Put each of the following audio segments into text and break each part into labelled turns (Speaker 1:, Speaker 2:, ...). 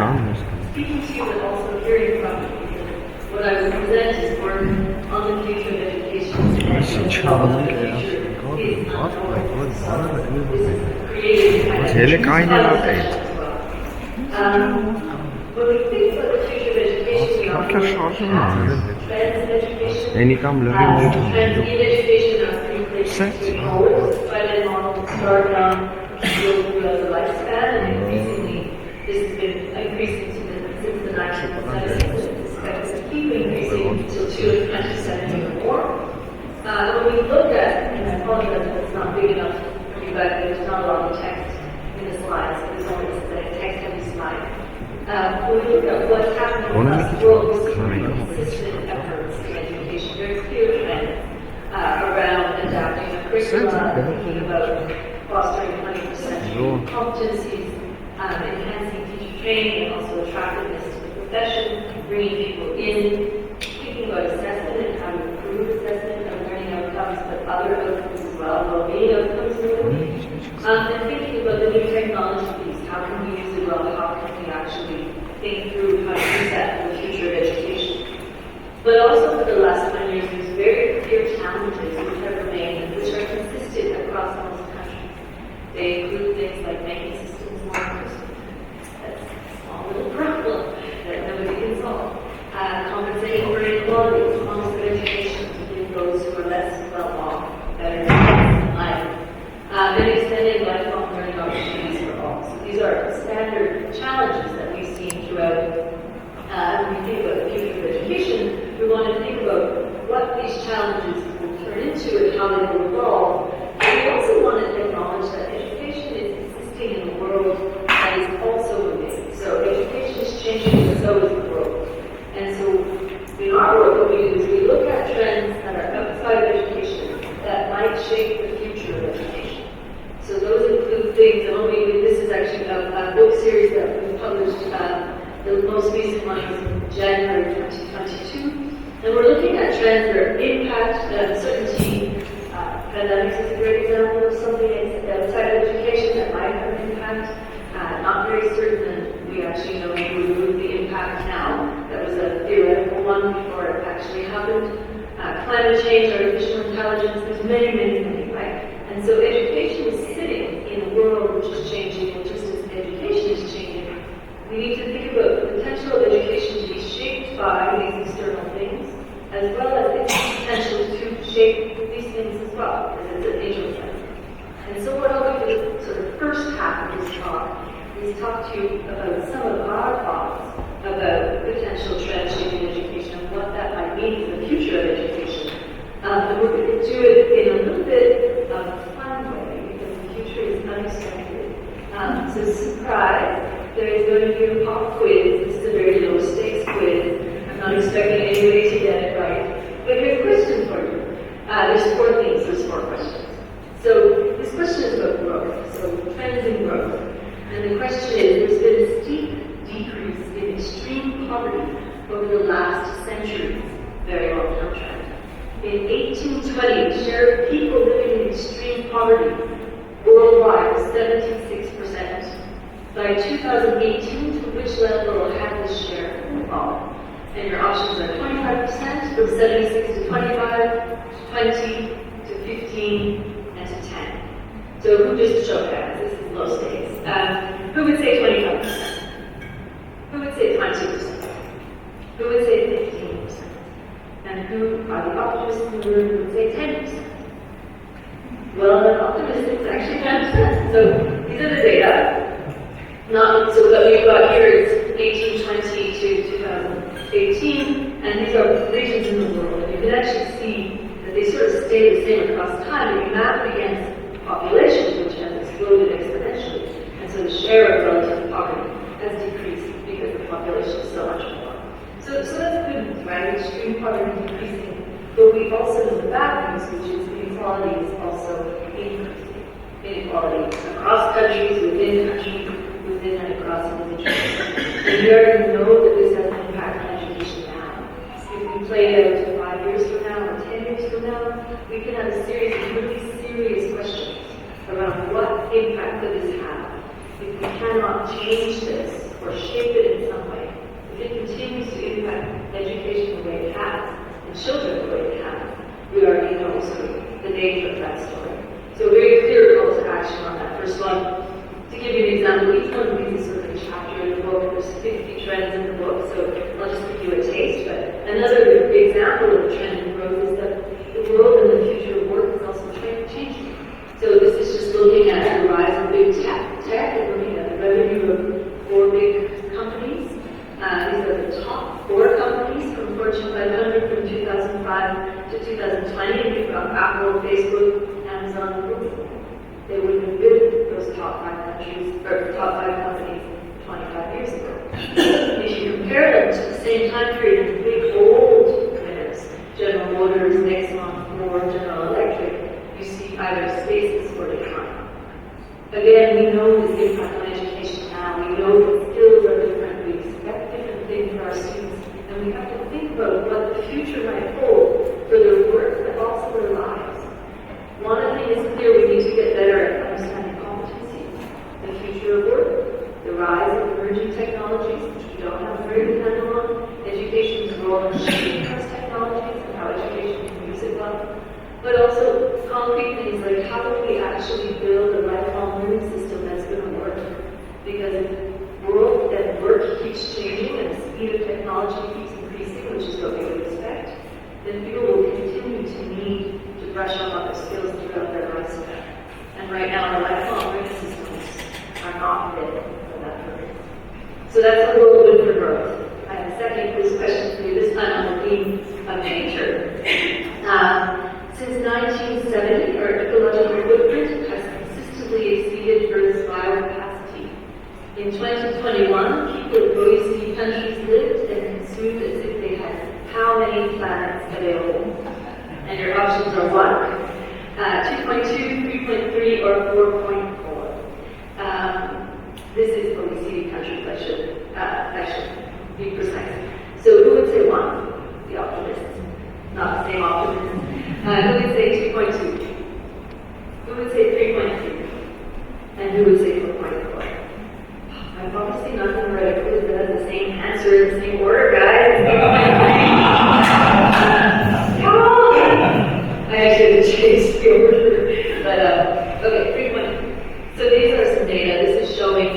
Speaker 1: can't.
Speaker 2: Speaking to you, but also hearing from you. What I would present is work on the future of education.
Speaker 1: Hele kaynağı değil.
Speaker 2: When we think about the future of education, we
Speaker 1: Herkes
Speaker 2: often
Speaker 1: şarjı mı?
Speaker 2: trends in education.
Speaker 1: Enikam
Speaker 2: Trends
Speaker 1: lögün
Speaker 2: in education are pretty places to go. By then, models start throughout the lifespan, and increasingly, this has been increasing since the 1970s. It's expected to keep increasing until 2070 or more. When we look at, and I apologize if it's not big enough for you back there, there's not a lot of text in the slides, but there's only a text-heavy slide. When we look at what's happening across the world, we see consistent efforts in education, very clear trends around adapting a curricula, thinking about fostering 21st competencies, enhancing teacher training, and also attractiveness to the profession, bringing people in, thinking about assessment and how to improve assessment and learning outcomes, but other outcomes as well, well-being outcomes, and thinking about the new technology piece. How can we use it well? How can we actually think through how to use that in the future of education? But also for the last 20 years, there's very clear challenges which have remained and which are consistent across most countries. They include things like making systems more inclusive. That's a small little problem that nobody can solve. Compensating for inequality, forms of education to give those who are less well off better chances in life. And extending lifelong learning opportunities for all. So these are standard challenges that we've seen throughout. When we think about the future of education, we want to think about what these challenges will turn into and how they will evolve. And we also want to acknowledge that education is existing in a world that is also moving. So education is changing, and so is the world. And so in our work, what we do is we look at trends that are outside of education that might shape the future of education. So those include things, and this is actually a book series that we published, the most recent one is in January 2022. And we're looking at trends that are impact, uncertainty. Pandemics is a great example of something outside of education that might have an impact. Not very certain, and we actually know we remove the impact now. That was a theoretical one before it actually happened. Climate change, artificial intelligence, there's many, right? And so education is sitting in a world which is changing, and just as education is changing, we need to think about the potential of education to be shaped by these external things, as well as its potential to shape these things as well, as it's an interplay. And so what I'll do for the sort of first half of this talk is talk to you about some of our thoughts about potential trend shaping education and what that might mean for the future of education. And we're going to do it in a little bit of a fun way, because the future is unexpected. So surprise, there is going to be a pop quiz. This is a very low stakes quiz. I'm not expecting anybody to get it right. But here's a question for you. There's 4 things, there's 4 questions. So this question is about growth, so trends in growth. And the question is, there's been a steep decrease in extreme poverty over the last centuries, very long-term trend. In 1820, the share of people living in extreme poverty worldwide was 76%. By 2018, to which level had this share fallen? And your options are 25%, from 76 to 25, 20 to 15, and to 10. So who just showed hands? This is low stakes. Who would say 25%? Who would say 20%? Who would say 15%? And who are the optimists in the room who would say 10%? Well, the optimists actually 10%. So these are the data. So what we've got here is 1820 to 2018, and these are regions in the world. And you can actually see that they sort of stay the same across time. If you map it against population, which has exploded exponentially, and so the share of relative poverty has decreased because the population is so much more. So that's good news, right? Extreme poverty decreasing. But we also know the bad news, which is inequality is also increasing. Inequality across countries, within and across individuals. And we already know that this has an impact on education now. If we play it out 5 years from now or 10 years from now, we can have a series of really serious questions around what impact could this have. If we cannot change this or shape it in some way, if it continues to impact education the way it has, and children the way it has, we already know sort of the nature of that story. So a very clear call to action on that first one. To give you an example, each one of these is sort of a chapter in the book. There's 50 trends in the book, so I'll just give you a taste. But another example of trend in growth is that the world and the future of work is also changing. So this is just looking at the rise of big tech and looking at the revenue of 4 big companies. These are the top 4 companies from Fortune 500 from 2005 to 2020. We've got Apple, Facebook, Amazon, and Google. They wouldn't have been those top 5 countries, or top 5 companies 25 years ago. If you compare them to the same time period, the big old winners, General Motors, Exxon, Ford, General Electric, you see either stasis or decline. Again, we know this impact on education now. We know that skills are different. We expect different things for our students. And we have to think about what the future might hold for their work, but also their lives. One thing is clear, we need to get better at understanding competency, the future of work, the rise of emerging technologies, which we don't have a very good handle on, education's role in shaping those technologies and how education can use it well, but also concrete things like how do we actually build a lifelong learning system that's going to work? Because if world and work keeps changing and the speed of technology keeps increasing, which is what we would expect, then people will continue to need to brush up on their skills throughout their lifespan. And right now, our lifelong learning systems are not fit for that purpose. So that's a whirlwind for growth. I have a second quiz question for you, this time on the theme of nature. Since 1970, our ecological footprint has consistently exceeded Earth's biocapacity. In 2021, people in OECD countries lived and consumed as if they had how many planets available? And your options are 1, 2.2, 3.3, or 4.4. This is OECD countries, I should be precise. So who would say 1? The optimists. Not the same optimists. Who would say 2.2? Who would say 3.3? And who would say 4.4? I've obviously not going to write a quiz that has the same answer in the same order, guys. Come on! I actually had to change the order. But, okay, 3.3. So these are some data. This is showing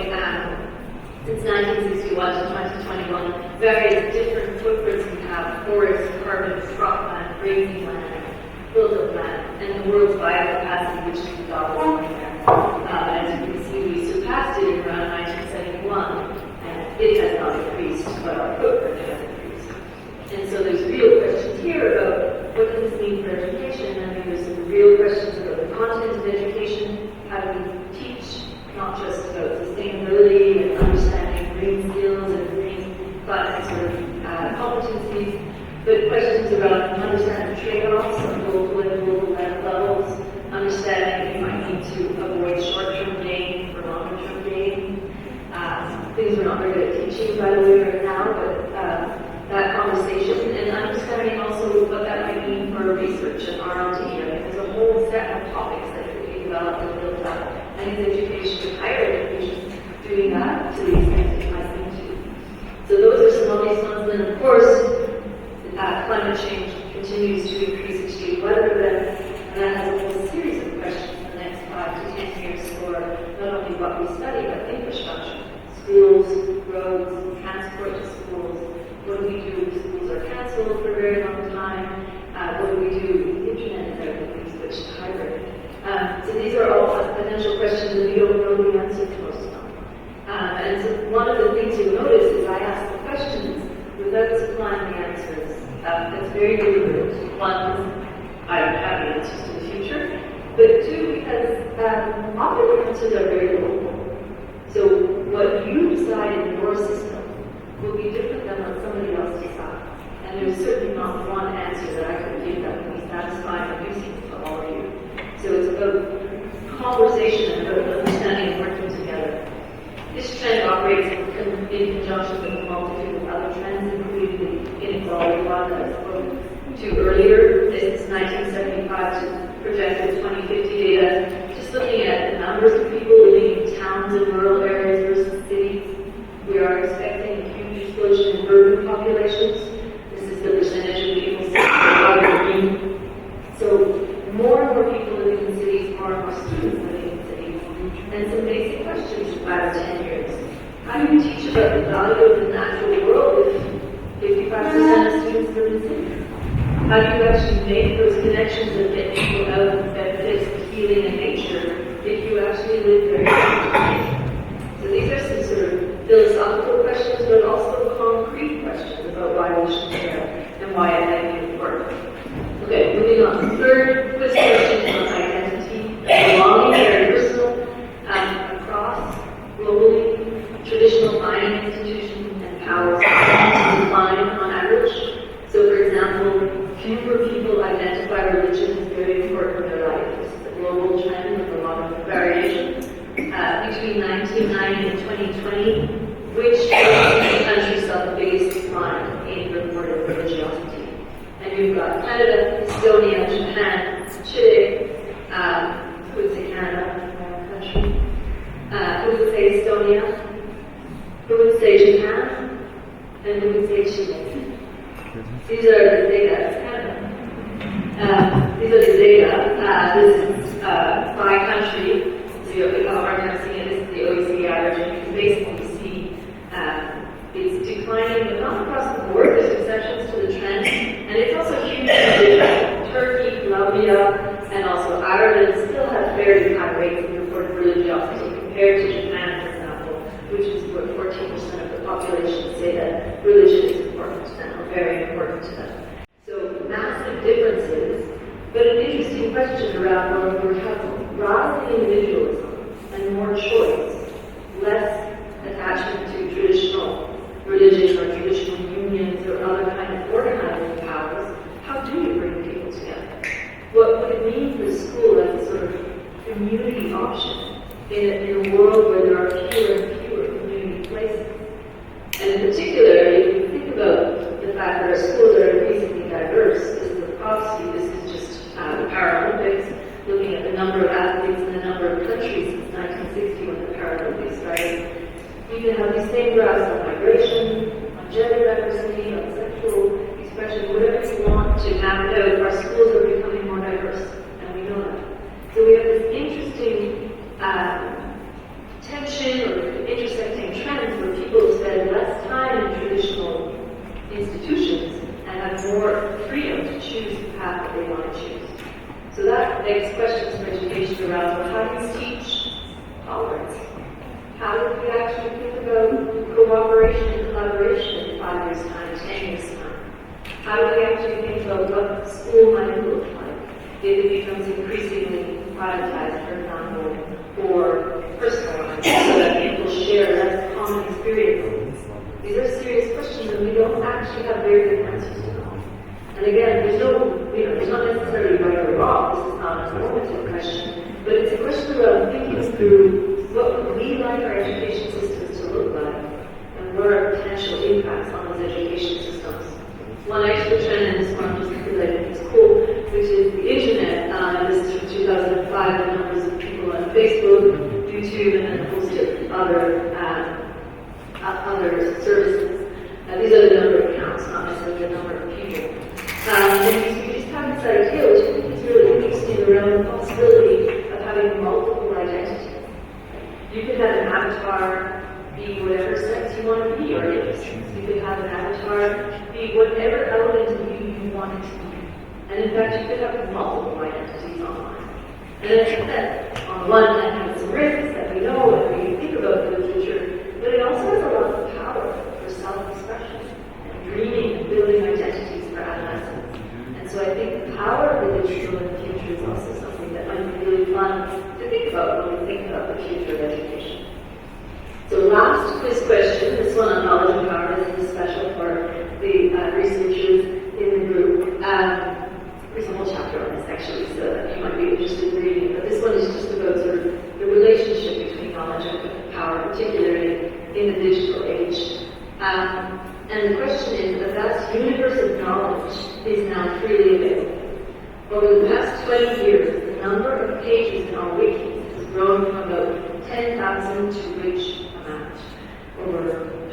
Speaker 2: since 1961 to 2021, various different footprints we have: forest, carbon, cropland, grazing land, built-up land, and the world's biocapacity, which is the dotted line there. As you can see, we surpassed it around 1971, and it has not increased, but our footprint has increased. And so there's real questions here about what does this mean for education, and there's some real questions about the content of education. How do we teach, not just about sustainability and understanding green skills and green climate sort of competencies, but questions about understanding trade-offs on local and global levels, understanding you might need to avoid short-term gain for longer-term gain. Things we're not very good at teaching, by the way, right now, but that conversation, and understanding also what that might mean for research and R&D. There's a whole set of topics that could be developed and built up, and is education, higher education, doing that to the extent it might need to. So those are some obvious ones. Then, of course, climate change continues to increase extreme weather events, and that has a whole series of questions in the next 5 to 10 years for not only what we study, but infrastructure. Schools, roads, transport to schools. What do we do if schools are cancelled for a very long time? What do we do if the internet is out and we switch to hybrid? So these are all potential questions that we don't know the answer to most of them. And so one of the things you'll notice is I ask the questions without supplying the answers. That's very deliberate. One, I don't have the answers to the future. But 2, because often the answers are very local. So what you decide in your system will be different than what somebody else decides. And there's certainly not one answer that I could give that would be satisfying and useful to all of you. So it's about conversation and about understanding and working together. This trend operates in conjunction with a multitude of other trends, including the inequality one that I spoke to earlier. This is 1975 to projected 2050 data, just looking at the numbers of people living in towns and rural areas versus cities. We are expecting a huge explosion in urban populations. This is the percentage of people who are green. So more and more people living in cities, more and more students living in cities. And some basic questions in 5 or 10 years. How do you teach about the value of the natural world if 55% of students live in cities? How do you actually make those connections that get people out and benefits of healing and nature if you actually live very So these are some sort of philosophical questions, but also concrete questions about why we should care and why it might be important. Okay, moving on. Third quiz question is on identity, belonging, very personal, across globally, traditional mining institutions and powers decline on average. So, for example, fewer people identify religion as very important in their life. This is a global trend with a lot of variation. Between 1990 and 2020, which countries saw the biggest decline in reported religiosity? And you've got Canada, Estonia, Japan, Chile, who would say Canada, country? Who would say Estonia? Who would say Japan? And who would say Chile? These are the data. It's Canada. These are the data. This is by country. So you have a hard time seeing it. This is the OECD average, and you can basically see it's declining, but not across the board. There's exceptions to the trend, and it's also huge. Turkey, Colombia, and also Ireland still have very high rates of reported religiosity compared to Japan, for example, which is what 14% of the population say that religion is important to them, or very important to them. So massive differences, but an interesting question around where we have rising individualism and more choice, less attachment to traditional religion or traditional unions or other kind of organizing powers. How do you bring people together? What would it mean for school as a sort of community option in a world where there are fewer and fewer community places? And in particular, if you think about the fact that our schools are increasingly diverse, this is a proxy, this is just the Paralympics, looking at the number of athletes in a number of countries since 1960 when the Paralympics started. You can have these same graphs on migration, on gender diversity, on sexual expression, whatever you want to map it out. Our schools are becoming more diverse, and we know that. So we have this interesting tension or intersecting trends where people spend less time in traditional institutions and have more freedom to choose the path that they want to choose. So that begs questions for education around, well, how do you teach tolerance? How do we actually think about cooperation and collaboration in 5 years' time, 10 years' time? How do we actually think about what school might look like if it becomes increasingly privatized, for example, or personalized, so that people share less common experiences? These are serious questions, and we don't actually have very good answers to them. And again, there's not necessarily right or wrong. This is not a normative question, but it's a question about thinking through what would we like our education systems to look like, and what are potential impacts on those education systems. One extra trend in this one, just because I think it's cool, which is the internet. This is from 2005, the numbers of people on Facebook, YouTube, and then a host of other services. These are the number of accounts, not necessarily the number of people. And we just have this idea, which I think is really interesting, around the possibility of having multiple identities. You could have an avatar be whatever sex you want to be, or interest. You could have an avatar be whatever element of you want it to be. And in fact, you could have multiple identities online. And I think that, on the one hand, has some risks that we know and we think about for the future, but it also has a lot of power for self-expression and dreaming and building identities for adolescents. And so I think the power of the digital in the future is also something that might be really fun to think about when we think about the future of education. So last quiz question, this one on knowledge and power, this is special for the researchers in the group. There's a whole chapter on this actually, so you might be interested in reading, but this one is just about sort of the relationship between knowledge and power, particularly in the digital age. And the question is, the vast universe of knowledge is now freely available. Over the past 20 years, the number of pages in our wikis has grown from about 10,000 to which amount? over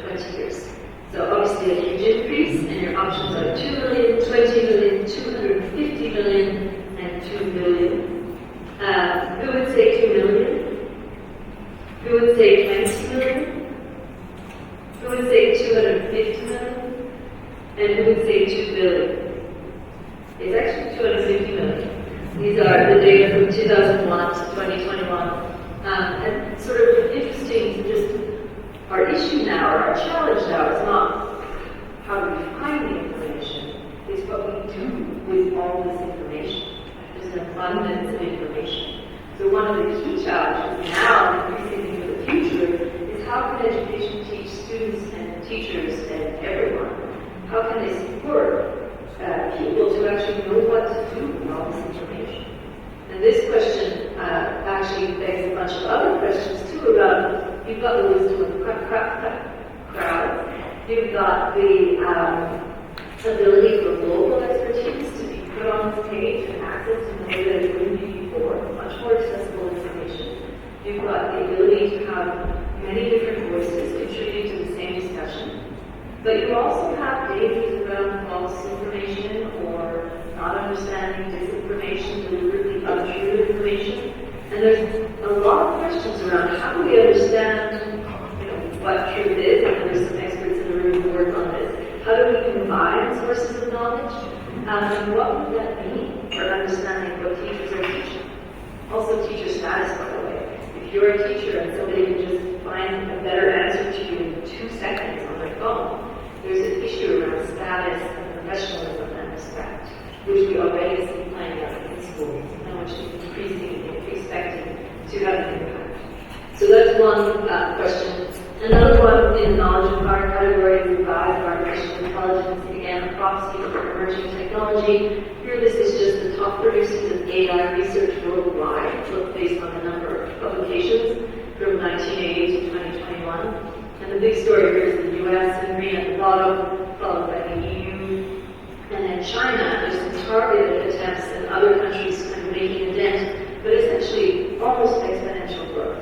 Speaker 2: 20 years. So obviously a huge increase, and your options are 2 million, 20 million, 250 million, and 2 billion. Who would say 2 million? Who would say 20 million? Who would say 250 million? And who would say 2 billion? It's actually 250 million. These are the data from 2001 to 2021. And sort of interesting to just, our issue now, or our challenge now, is not how do we find the information, it's what we do with all this information. There's an abundance of information. So one of the key challenges now, increasingly for the future, is how can education teach students and teachers and everyone? How can they support people to actually know what to do with all this information? And this question actually begs a bunch of other questions too around, you've got the wisdom of crowds, you've got the ability for global expertise to be put on this page and accessed in a way that it wouldn't be before, much more accessible information. You've got the ability to have many different voices contributing to the same discussion. But you also have dangers around false information or not understanding disinformation, deliberately untrue information. And there's a lot of questions around how do we understand what truth is, and there's some experts in the room who work on this. How do we combine sources of knowledge? And what would that mean for understanding what teachers are teaching? Also teacher status, by the way. If you're a teacher and somebody can just find a better answer to you in 2 seconds on their phone, there's an issue around status and professionalism and respect, which we already see playing out in schools, and which is increasingly expected to have an impact. So that's one question. Another one in the knowledge and power category is revised artificial intelligence, again, a proxy for emerging technology. Here this is just the top producers of AI research worldwide, looked based on the number of publications from 1980 to 2021. And the big story here is the US and green at the bottom, followed by the EU, and then China. There's some targeted attempts in other countries kind of making a dent, but essentially almost exponential growth.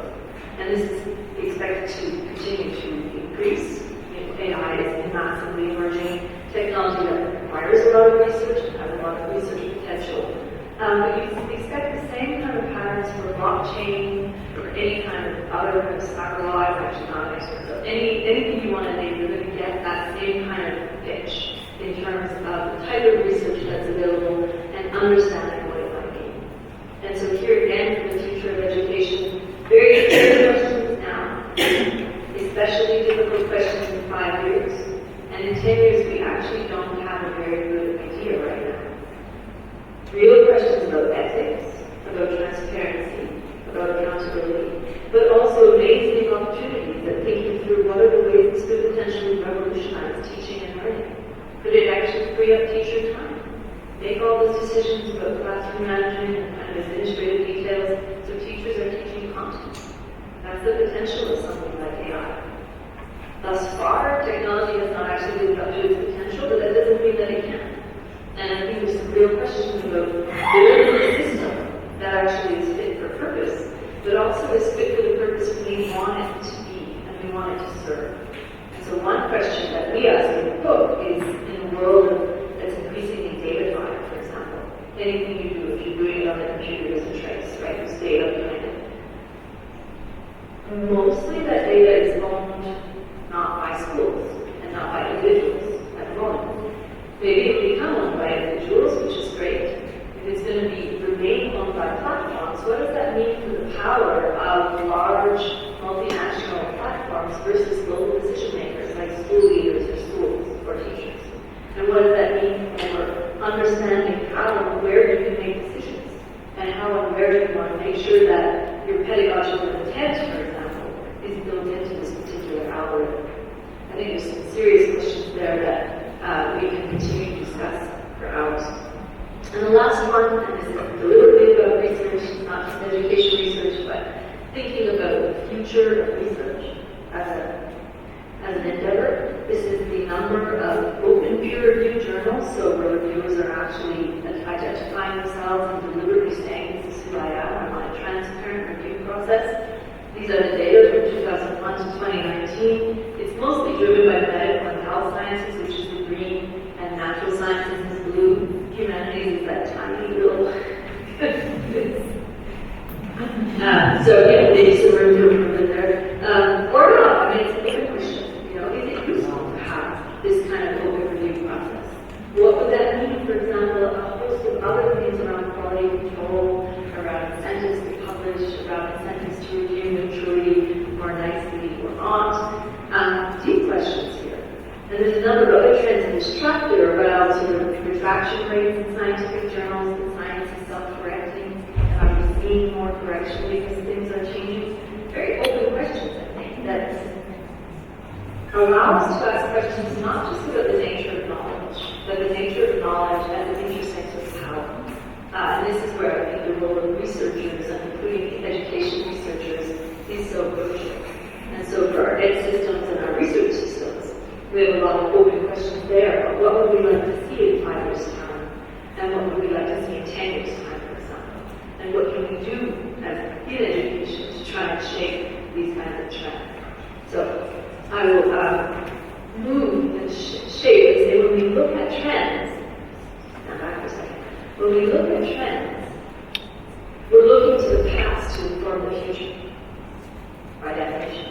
Speaker 2: And this is expected to continue to increase. AI is a massively emerging technology that requires a lot of research and has a lot of research potential. But you expect the same kind of patterns for blockchain or any kind of other kind of satellite, actually not an expert, so anything you want to name, you're going to get that same kind of pitch in terms of the type of research that's available and understanding what it might mean. And so here again, for the future of education, very clear questions now, especially difficult questions in 5 years. And in 10 years, we actually don't have a very good idea right now. Real questions about ethics, about transparency, about accountability, but also amazing opportunities that thinking through what are the ways this could potentially revolutionize teaching and learning. Could it actually free up teacher time? Make all those decisions about classroom management and kind of administrative details so teachers are teaching content. That's the potential of something like AI. Thus far, technology has not actually lived up to its potential, but that doesn't mean that it can. And I think there's some real questions about building a system that actually is fit for purpose, but also is fit for the purpose we want it to be and we want it to serve. And so one question that we ask in the book is, in a world that's increasingly data-driven, for example, anything you do, if you're doing it on the computer, there's a trace, right? There's data behind it. Mostly that data is owned not by schools and not by individuals at the moment. Maybe it will become owned by individuals, which is great. If it's going to remain owned by platforms, what does that mean for the power of large multinational platforms versus local decision makers like school leaders or schools or teachers? And what does that mean for understanding how and where you can make decisions? And how and where you want to make sure that your pedagogical intent, for example, is built into this particular algorithm? I think there's some serious questions there that we can continue to discuss for hours. And the last one, and this is deliberately about research, not just education research, but thinking about the future of research as an endeavor. This is the number of open peer-reviewed journals, so where reviewers are actually identifying themselves and deliberately saying, this is who I am, I'm on a transparent review process. These are the data from 2001 to 2019. mostly driven by medical and health sciences, which is the green, and natural sciences is blue. Humanities is that tiny little so maybe some room to improve there. Or not, I mean, it's a big question. You know, is it useful to have this kind of open review process? What would that mean, for example, a host of other things around quality control, around incentives to publish, around incentives to review neutrally more nicely or not? Deep questions here. And there's a number of other trends in this track there around sort of retraction rates in scientific journals, that science is self-correcting, and are we seeing more correction because things are changing? Very open questions, I think, that allow us to ask questions not just about the nature of knowledge, but the nature of knowledge as an intersects with power. And this is where I think the role of researchers, and including education researchers, is so crucial. And so for our ed systems and our research systems, we have a lot of open questions there. What would we like to see in 5 years' time? And what would we like to see in 10 years' time, for example? And what can we do as in education to try and shape these kinds of trends? So I will move and shape and say when we look at trends, now back for a second, when we look at trends, we're looking to the past to inform the future, by definition.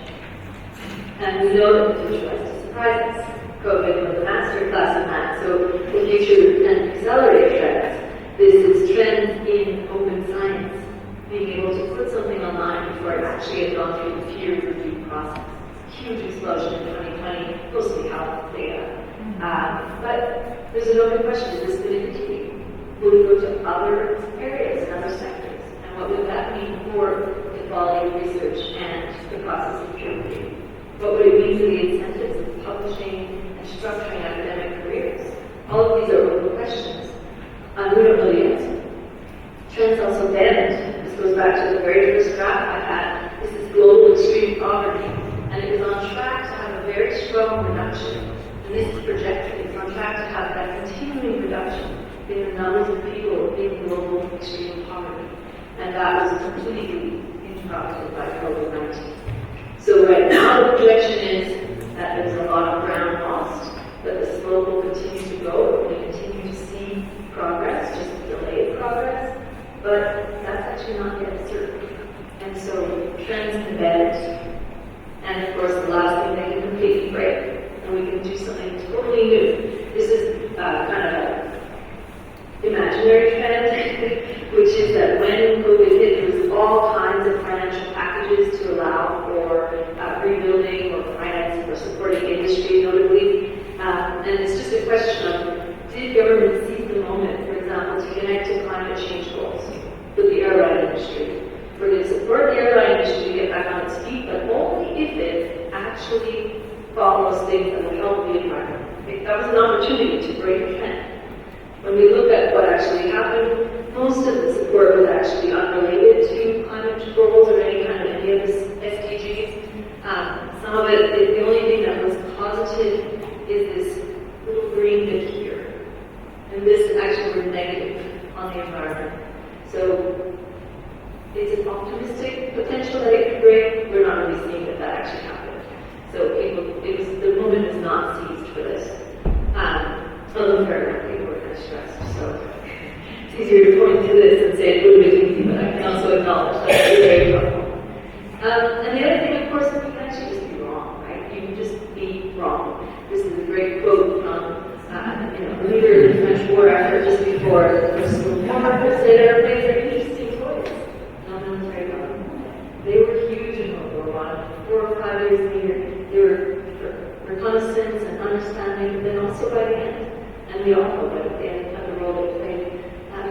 Speaker 2: And we know that the future likes to surprise us. COVID was a master class in that, so the future can accelerate trends. This is trends in open science, being able to put something online before it actually has gone through the peer review process. Huge explosion in 2020, mostly health data. But there's an open question, is this going to continue? Will we go to other areas and other sectors? And what would that mean for the quality of research and the process of peer review? What would it mean for the incentives of publishing and structuring academic careers? All of these are open questions. And we don't know the answer. Trends also bend. This goes back to the very first graph I had. This is global extreme poverty. And it is on track to have a very strong reduction. And this is projected. It's on track to have that continuing reduction in the numbers of people in global extreme poverty. And that was completely interrupted by COVID-19. So right now the projection is that there's a lot of ground lost, but the slope will continue to go. We continue to see progress, just delayed progress, but that's actually not yet certain. And so trends embed. And of course, the last thing, they can completely break, and we can do something totally new. This is kind of an imaginary trend, which is that when COVID hit, there was all kinds of financial packages to allow for rebuilding or financing or supporting industry, notably. And it's just a question of, did government seize the moment, for example, to connect to climate change goals with the airline industry? We're going to support the airline industry to get back on its feet, but only if it actually follows things that will help the environment. That was an opportunity to break a trend. When we look at what actually happened, most of the support was actually unrelated to climate goals or any kind of any of the SDGs. Some of it, the only thing that was positive is this little green bit here. And this actually was negative on the environment. So it's an optimistic potential that it could bring. We're not really seeing that actually happened. So the moment is not seized for this. Although fair enough, people were kind of stressed. So it's easier to point to this and say it would have been easy, but I can also acknowledge that it's very helpful. And the other thing, of course, is you can actually just be wrong, right? You can just be wrong. This is a great quote from a leader in the French war effort just before the First World War, who said airplanes are interesting toys. Non-military government. They were huge in World War I. 4 or 5 years later, they were for reconnaissance and understanding, but then also by the end. And we all know that at the end of the role they played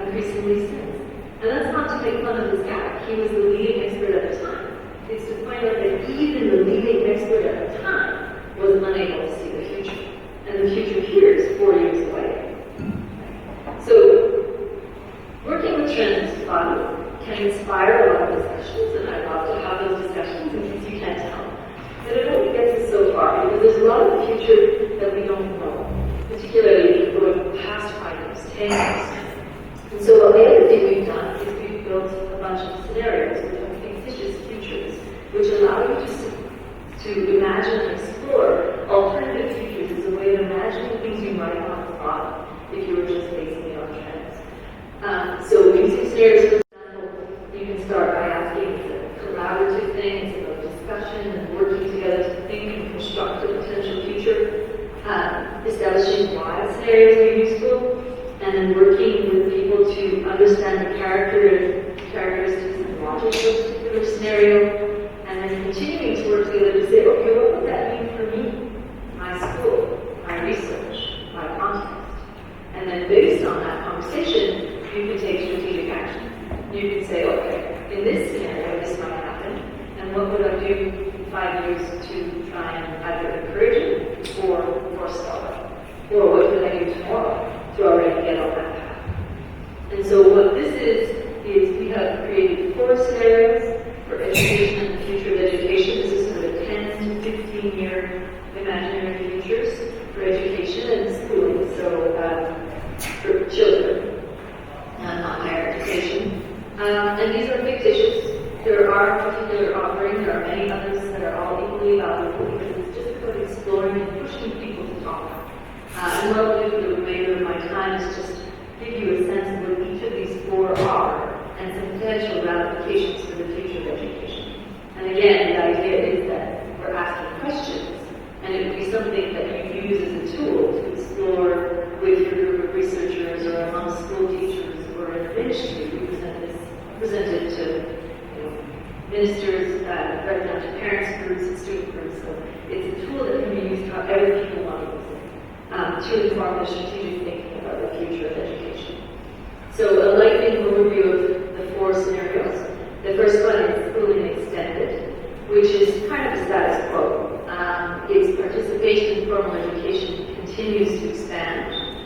Speaker 2: increasingly since. And that's not to make fun of this guy. He was the leading expert at the time. It's to point out that even the leading expert at the time was unable to see the future. And the future here is 4 years away. So, working with trends can inspire a lot of discussions, and I'd love to have those discussions in case you can't tell. But it only gets us so far, because there's a lot of the future that we don't know, particularly going past 5 years, 10 years. And so the other thing we've done is we've built a bunch of scenarios, which I think fictitious futures, which allow you to imagine and explore imaginary futures is a way of imagining things you might not have thought if you were just basing it on trends. So using scenarios, for example, you can start by asking it's a collaborative thing, it's about discussion and working together to think and construct a potential future. Establishing why scenarios are useful, and then working with people to understand the characteristics and logic of a particular scenario, and then continuing to work together to say, okay, what would that mean for me, my school, my research, my context? And then based on that conversation, you can take strategic action. You can say, okay, in this scenario, this might happen, and what would I do in 5 years to try and either encourage it or forestall it? Or what could I do tomorrow to already get on that path? And so what this is we have created 4 scenarios for education and the future of education. This is sort of 10 to 15-year imaginary futures for education and schooling, so for children, not higher education. And these are fictitious. There are particular offerings, there are many others that are all equally valuable because it's just about exploring and pushing people to talk. And what I'll do for the remainder of my time is just give you a sense of what each of these 4 are and some potential ramifications for the future of education. And again, the idea is that we're asking questions, and it would be something that you use as a tool to explore with your group of researchers or among school teachers or in the ministry. We presented to ministers, right down to parents groups and student groups. So it's a tool that can be used however people want to use it to inform the strategic thinking about the future of education. So a lightning overview of the 4 scenarios. The first one is schooling extended, which is kind of the status quo. Its participation in formal education continues to expand.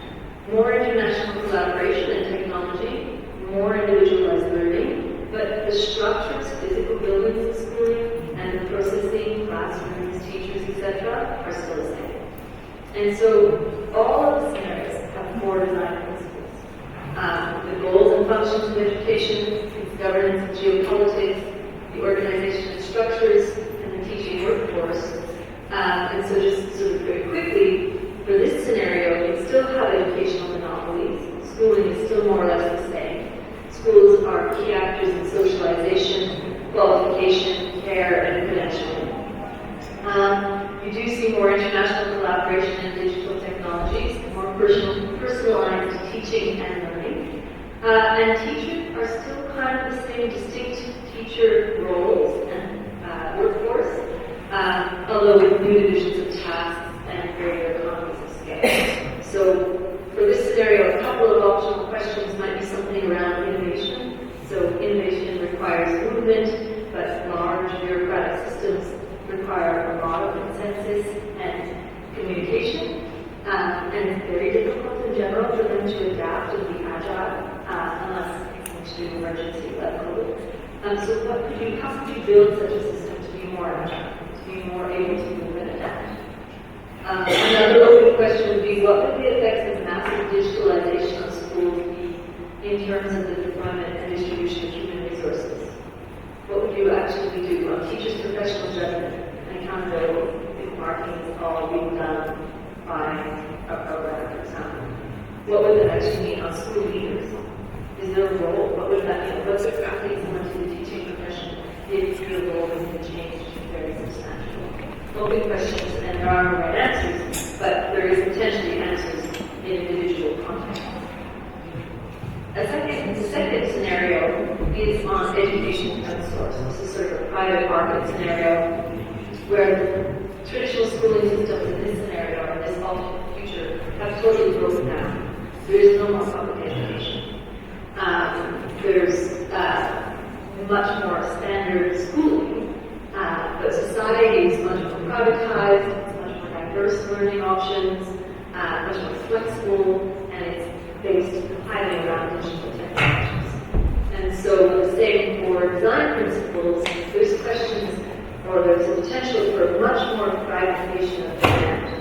Speaker 2: More international collaboration and technology, more individualized learning, but the structures, physical buildings of schooling, and the processing, classrooms, teachers, etc., are still the same. And so all of the scenarios have 4 design principles. The goals and functions of education, its governance and geopolitics, the organization and structures, and the teaching workforce. And so just sort of very quickly, for this scenario, we still have educational monopolies. Schooling is still more or less the same. Schools are key actors in socialization, qualification, care, and credentialing. You do see more international collaboration and digital technologies, more personalized teaching and learning. And teachers are still kind of the same distinct teacher roles and workforce, although with new divisions of tasks and greater economies of scale. So for this scenario, a couple of optional questions might be something around innovation. So innovation requires movement, but large bureaucratic systems require a lot of consensus and communication. And it's very difficult in general for them to adapt and be agile unless it's to do emergency like COVID. So how could you build such a system to be more agile, to be more able to move and adapt? Another open question would be, what would the effects of massive digitalization of schools be in terms of the deployment and distribution of human resources? What would you actually do on teachers' professional judgment and accountability if marking is all being done by a program, for example? What would that actually mean on school leaders? Is there a role? What would that mean? What's exactly someone to the teaching profession if the role has been changed very substantially? Open questions, and there are no right answers, but there is potentially answers in individual contexts. The second scenario is on education outsourced. This is sort of a private market scenario where the traditional schooling systems in this scenario or this alternate future have totally broken down. There is no more public education. There's much more standard schooling, but society is much more privatized, it's much more diverse learning options, much more flexible, and it's based highly around digital technologies. And so the same for design principles, there's questions, or there's a potential for much more privatization of demand.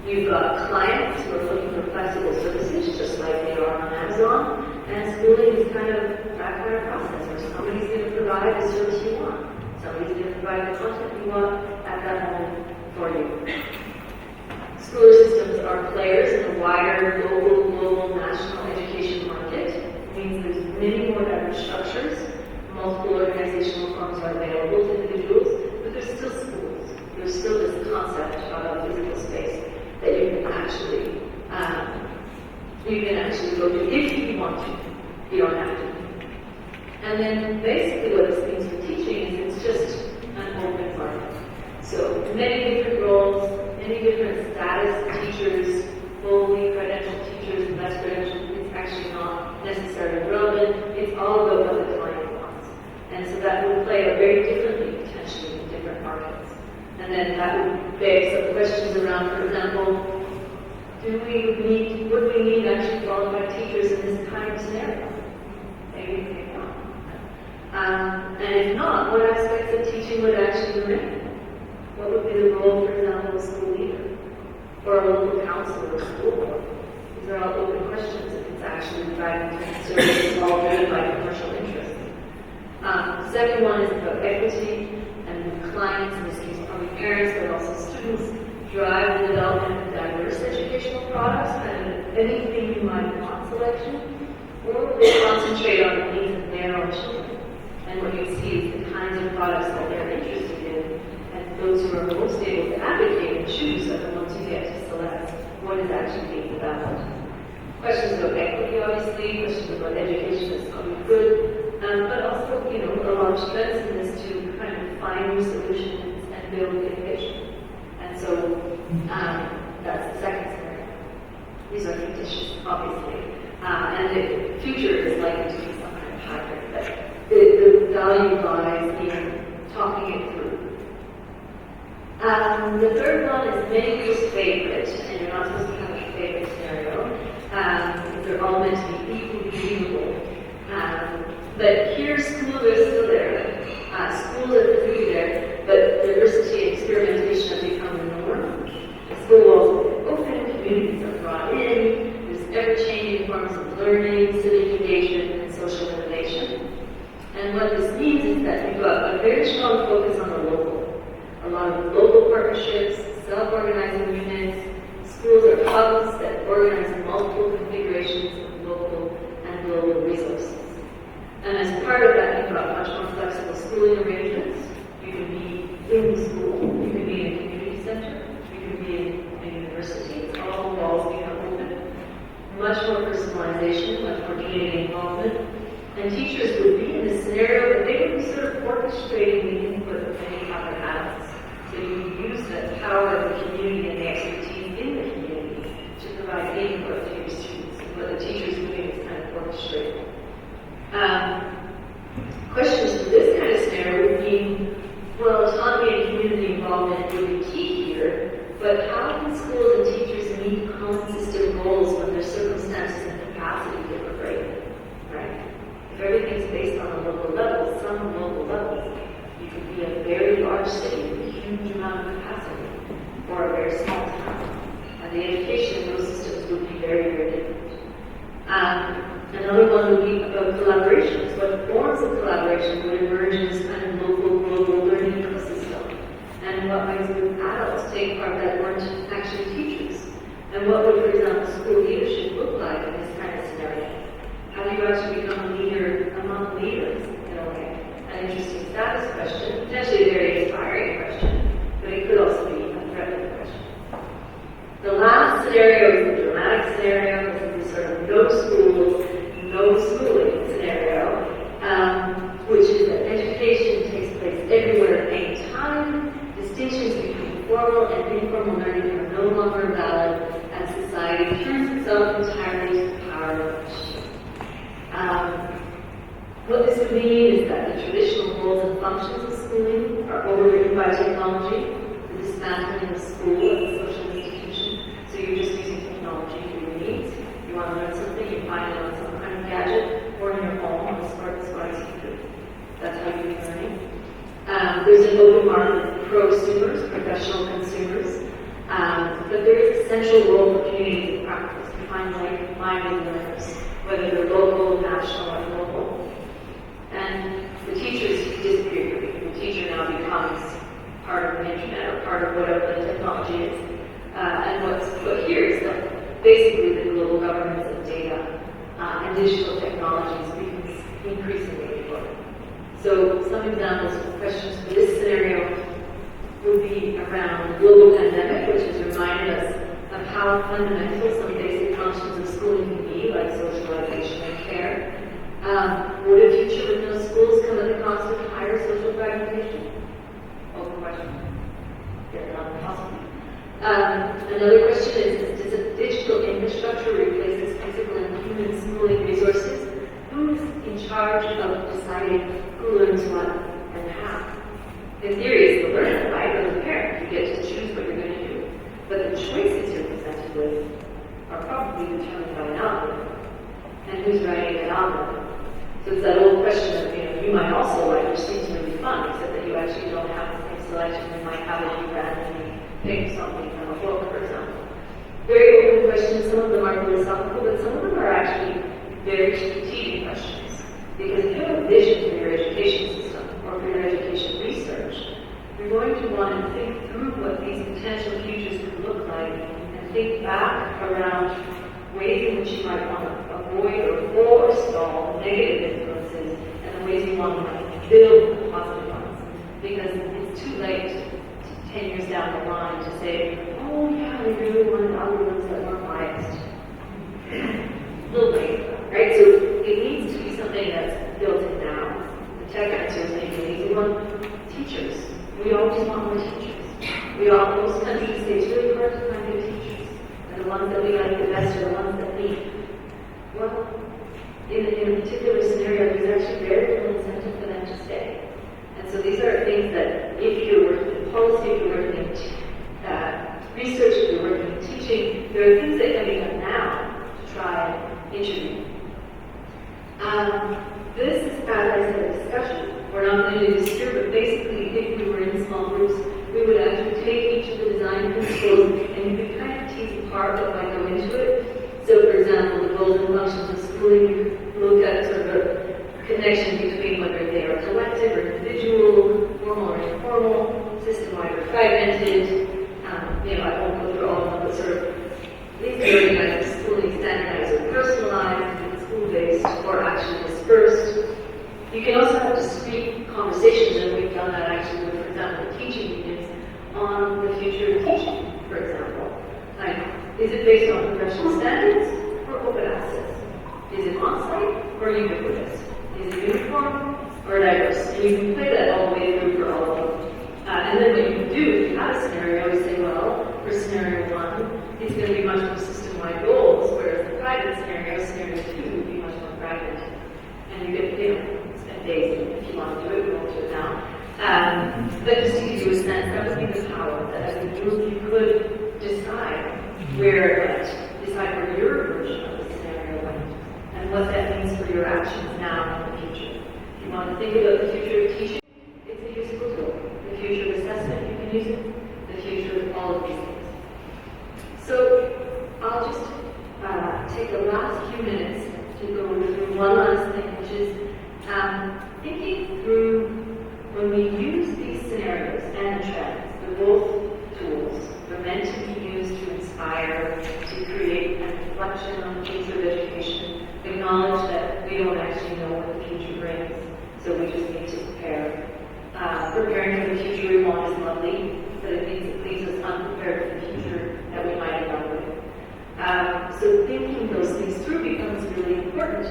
Speaker 2: You've got clients who are looking for flexible services, just like they are on Amazon, and schooling is kind of a backfire process where somebody's going to provide the service you want. Somebody's going to provide the content you want at that moment for you. School systems are players in the wider local, global, national education market. It means there's many more diverse structures, multiple organizational forms are available to individuals, but there's still schools. There's still this concept of physical space that you can actually go to if you want to. You don't have to. And then basically what this means for teaching is it's just an open market. So many different roles, many different status teachers, fully credentialed teachers, less credentialed. It's actually not necessarily relevant. It's all about what the client wants. And so that will play out very differently potentially in different markets. And then that would beg some questions around, for example, would we need actually qualified teachers in this kind of scenario? Maybe not. And if not, what aspects of teaching would actually remain? What would be the role, for example, of a school leader? Or a local council or a school board? These are all open questions if it's actually providing services all driven by commercial interest. The second one is about equity and clients, in this case probably parents, but also students, drive the development of diverse educational products, and anything you might want selection, or they concentrate on the needs of their own children. And what you see is the kinds of products that they're interested in, and those who are most able to advocate and choose are the ones who get to select what is actually being developed. Questions about equity, obviously, questions about education is probably good, but also, a large strength in this to kind of find new solutions and build innovation. And so that's the second scenario. These are fictitious, obviously. And the future is likely to be some kind of hybrid, but the value lies in talking it through. The third one is many people's favorite, and you're not supposed to have a favorite scenario. They're all meant to be equally believable. But here, schools are still there. Schools are physically there, but diversity and experimentation have become the norm. The school walls are open, communities are brought in, there's ever-changing forms of learning, civic engagement, and social innovation. And what this means is that we've got a very strong focus on the local. A lot of local partnerships, self-organizing units, schools are hubs that organize multiple configurations of local and global resources. And as part of that, you've got much more flexible schooling arrangements. You can be in the school, you can be in a community center, you can be in a university. All walls become open. Much more personalization, much more community involvement. And teachers would be in this scenario, but they would be sort of orchestrating the input of many other adults. So you use the power of the community and the expertise in the community to provide input to your students. And what the teacher's doing is kind of orchestrating. Questions for this kind of scenario would be, well, autonomy and community involvement would be key here, but how can schools and teachers meet common system goals when their circumstances and capacity differ greatly, right? If everything's based on a local level, some local levels, you could be a very large city with a huge amount of capacity, or a very small town. And the education in those systems would be very, very different. Another one would be about collaborations. What forms of collaboration would emerge in this kind of local, global learning ecosystem? And what ways would adults take part that weren't actually teachers? And what would, for example, school leadership look like in this kind of scenario? How do you actually become a leader among leaders, in a way? An interesting status question, potentially a very inspiring question, but it could also be a threatening question. The last scenario is the dramatic scenario. This is the sort of no schools, no schooling scenario, which is that education takes place everywhere at any time. Distinctions between formal and informal learning are no longer valid, and society turns itself entirely to the power of the machine. What this would mean is that the traditional roles and functions of schooling are overridden by technology, the dismantling of school as a social institution. So you're just using technology for your needs. You want to learn something, you find it on some kind of gadget, or in your home on a smart speaker. That's how you're learning. There's an open market of prosumers, professional consumers, but there is a central role for communities in practice to find like-minded learners, whether they're local, national, or global. And the teachers disappear. The teacher now becomes part of the internet or part of whatever the technology is. And what's basically the global governance of data and digital technologies becomes increasingly important. So some examples of questions for this scenario would be around the global pandemic, which has reminded us of how fundamental some basic functions of schooling can be, like socialization and care. Would a future with no schools come at the cost of higher social fragmentation? Open question. Yeah, not possible. Another question is, does a digital infrastructure replace physical and human schooling resources? Who's in charge of deciding who learns what and how? In theory, it's the learner, right? Or the parent. You get to choose what you're going to do. But the choices you're presented with are probably determined by an algorithm. And who's writing that algorithm? So it's that old question of, you might also write, which seems really fun, except that you actually don't have the same selection you might have if you randomly pick something from a book, for example. Very open questions. Some of them are philosophical, but some of them are actually very strategic questions. Because if you have a vision for your education system or for your education research, you're going to want to think through what these potential futures could look like and think back around ways in which you might want to avoid or forestall negative influences and the ways you want to build positive ones. Because it's too late 10 years down the line to say, oh yeah, we really wanted algorithms that weren't biased. A little late, right? So it needs to be something that's built in now. The tech answer is maybe an easy one. Teachers. We always want more teachers. Most countries say it's really hard to find good teachers. And the ones that we like the best are the ones that lead. Well, in a particular scenario, there's actually very little incentive for them to stay. And so these are things that if you're working in policy, if you're working in research, if you're working in teaching, there are things that can be done now to try and intervene. This is, as I said, a discussion. We're not going to do this here, but basically, if we were in small groups, we would actually take each of the design principles and you could kind of tease apart what might go into it. So, for example, the goals and functions of schooling, you look at sort of a connection between whether they are collective or individual, formal or informal, system-wide or fragmented. I won't go through all of them, but sort of these areas of schooling standardized or personalized, school-based, or actually dispersed. You can also have discrete conversations, and we've done that actually with, for example, teaching units on the future of teaching, for example. Like, is it based on professional standards or open access? Is it on-site or ubiquitous? Is it uniform or diverse? And you can play that all the way through for all of them. And then what you can do if you have a scenario is say, well, for scenario 1, it's going to be much more system-wide goals, whereas the private scenario 2, would be much more fragmented. And you get, spend days if you want to do it, we won't do it now. But just to give you a sense, that would be the power that as a group you could decide where it went, decide where your version of the scenario went, and what that means for your actions now and in the future. If you want to think about the future of teaching, it's a useful tool. The future of assessment, you can use it. The future of all of these things. So I'll just take the last few minutes to go through one last thing, which is thinking through when we use these scenarios and trends. They're both tools. They're meant to be used to inspire, to create a reflection on the future of education, acknowledge that we don't actually know what the future brings, so we just need to prepare. Preparing for the future we want is lovely, but it means it leaves us unprepared for the future that we might end up with. So thinking those things through becomes really important.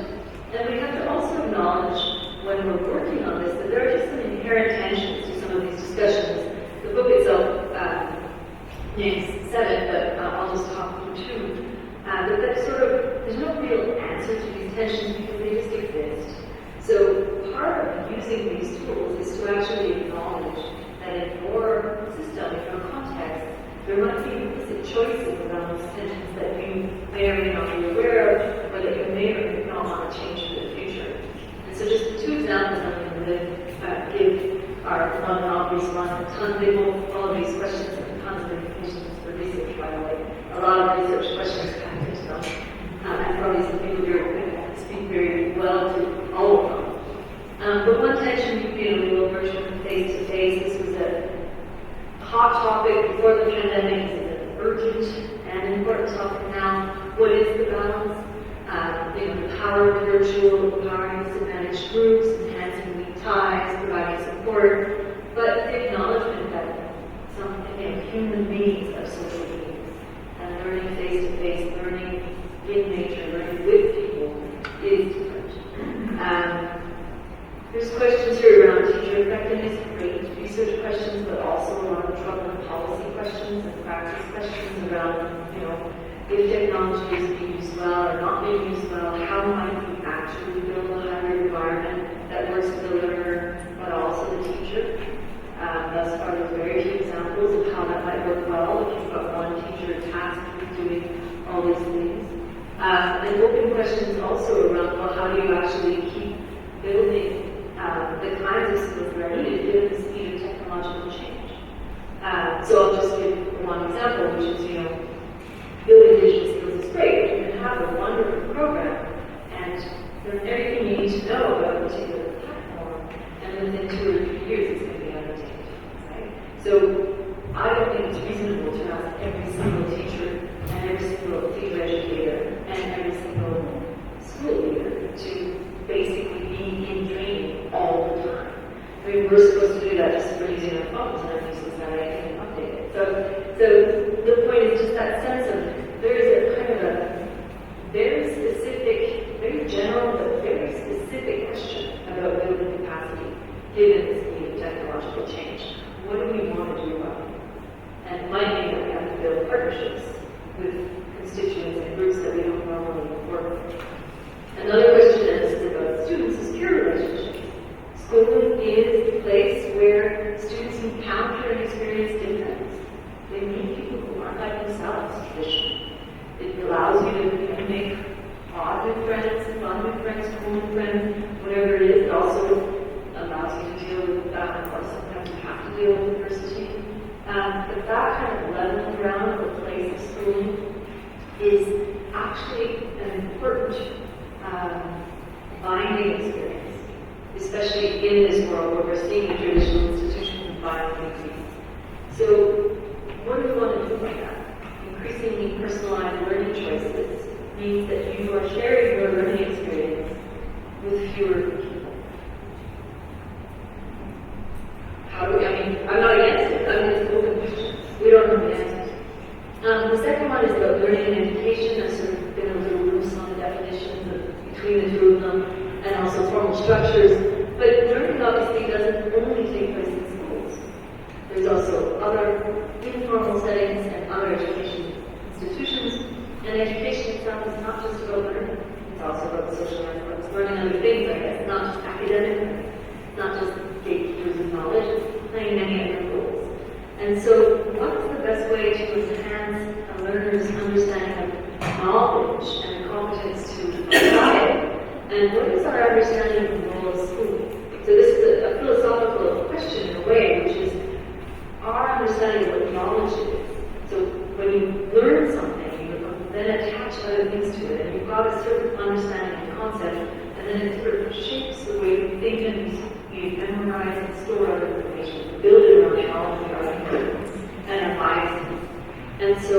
Speaker 2: And we have to also acknowledge when we're working on this that there are just some inherent tensions to some of these discussions. The book itself names 7, but I'll just talk through 2. But that sort of, there's no real answer to these tensions because they just exist. So part of using these tools is to actually acknowledge that in your system, in your context, there might be implicit choices around those tensions that you may or may not be aware of, or that you may or may not want to change in the future. And so just 2 examples I'm going to give are one obvious one. They both, all of these questions have tons of implications for research, by the way. A lot of research questions packed into them. And probably some people here can speak very well to all of them. But one tension could be a real virtual face-to-face. This was a hot topic before the pandemic. It's an urgent and important topic now. empowered virtual, empowering us to manage groups, enhancing weak ties, providing support, but the acknowledgement that some human beings are social beings, and learning face-to-face, learning in nature, learning with people is different. There's questions here around teacher effectiveness, great research questions, but also around trouble policy questions and practice questions around, if technology is being used well or not being used well, how might we actually build a hybrid environment that works for the learner, but also the teacher. Thus far, there's very few examples of how that might work well if you've got one teacher tasked with doing all these things. And open questions also around, well, how do you actually keep building the kinds of skills that are needed given the speed of technological change. So I'll just give one example, which is, building digital skills is great. You can have a wonderful program and learn everything you need to know about a particular platform, and within 2 or 3 years it's going to be outdated, right? So I don't think it's reasonable to ask every single teacher and every single teacher educator and every single school leader to basically be in training all the time. I mean, we're supposed to do that just for using our phones, and I'm useless that I can update it. So the point is just that sense of there is a kind of a very specific, very general, but very specific question about building capacity given the speed of technological change. What do we want to do about it? And it might mean that we have to build partnerships with constituents and groups that we don't normally work with. Another question is about students is peer relationships. Schooling is the place where students encounter and experience difference. They meet people who aren't like themselves traditionally. It allows you to make odd new friends, fun new friends, cool new friends, whatever it is. It also allows you to deal with, or sometimes you have to deal with adversity. But that kind of leveling ground of the place of schooling is actually an important binding experience, especially in this world where we're seeing the traditional institutions of binding. So, what do we want to do about that? Increasingly personalized learning choices means that you are sharing your learning experience with fewer people. How do we, I'm not against it, it's open questions. We don't know the answers. The second one is about learning and education. I've sort of been a little loose on the definitions between the two of them, and also formal structures. But learning obviously doesn't only take place in schools. There's also other informal settings and other education institutions. And education itself is not just about learning. It's also about social networks, learning other things, I guess. Not just academic learning. It's not just gatekeepers of knowledge. It's playing many other roles. And so, what is the best way to enhance a learner's understanding of knowledge and the competence to apply it? And what is our understanding of the role of schooling? So this is a philosophical question in a way, which is our understanding of what knowledge is. So when you learn something, you then attach other things to it, and you've got a certain understanding of concept, and then it sort of shapes the way you think and you memorize and store other information, build it around knowledge, and our biases. And so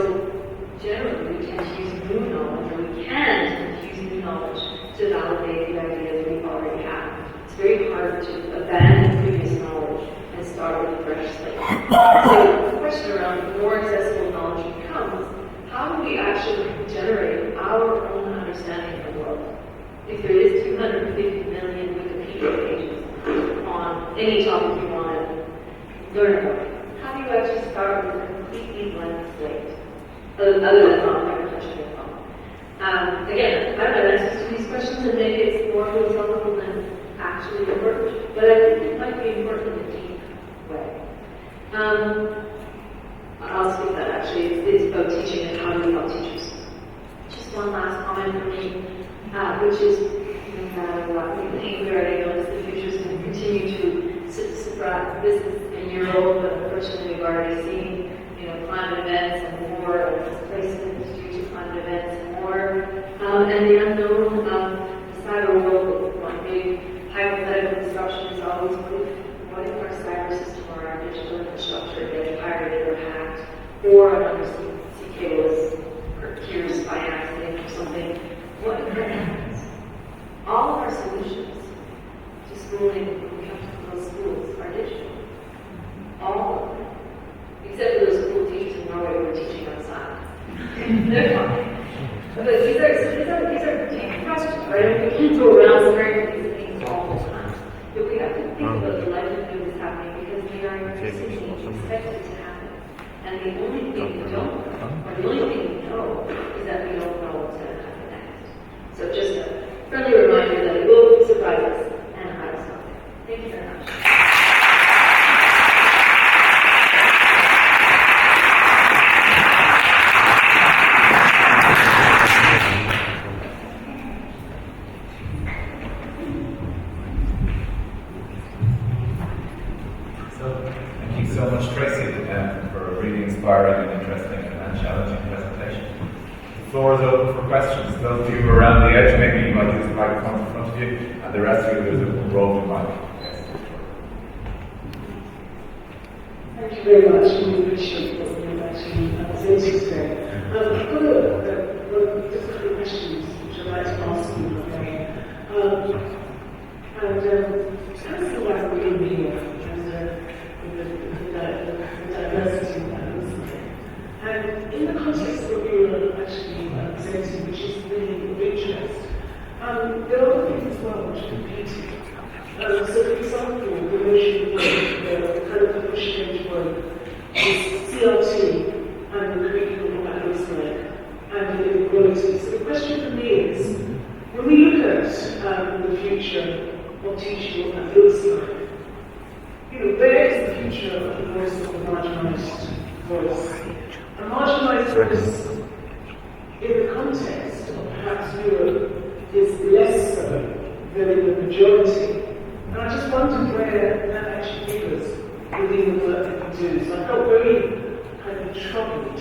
Speaker 2: generally we tend to use new knowledge, or we can use new knowledge to validate the ideas we already have. It's very hard to abandon previous knowledge and start with a fresh slate. So the question around more accessible knowledge becomes, how do we actually generate our own understanding of the world? If there is 250 million Wikipedia pages on any topic you want to learn about, how do you actually start with a completely blank slate? Other than not ever touching your phone. Again, I don't have answers to these questions, and maybe it's more philosophical than actually important, but I think it might be important in a deep way. I'll speak that actually. It's about teaching and how do we help teachers. Just one last comment from me, which is, no matter what we think, we already know that the future is going to continue to suppress business in Europe, but unfortunately we've already seen climate events and war and displacement due to climate events and war, and the unknown of the cyber world with one big hypothetical disruption is always proof. What if our cyber system or our digital infrastructure gets pirated or hacked, or an undersea cable is pierced by accident or something? What if that happens? They're fine. But these are deep questions, right? We can't go around squaring these things all the time. But we have to think about the likelihood of this happening because they are increasingly expected to happen. And the only thing we don't know, or the only thing we know, is that we don't know what's going to happen next. So just a friendly reminder that it will surprise us, and I will stop there. Thank you very much.
Speaker 3: Thank you so much, Tracey, for a really inspiring and interesting and challenging presentation. The floor is open for questions. Those of you who are around the edge, maybe you might use the microphone in front of you, and the rest of you, there's a roving mic. Yes.
Speaker 4: Thank you very much. We appreciate what you've actually presented today. I've got just a couple of questions which I'd like to ask you, okay? First of all, I'm really here the diversity that looks like. And in the context of what you were actually presenting, which is really of interest, there are other things as well which are competing. So, for example, the notion of the kind of push change word is CRT and the curriculum that looks like, and the inequality. So the question for me is, when we look at the future of teaching, what that looks like, where is the future of the voice of the marginalised voice? A marginalised voice in the context of perhaps Europe is less so than in the majority. And I just wondered where that actually figures within the work that we do. So I felt very kind of troubled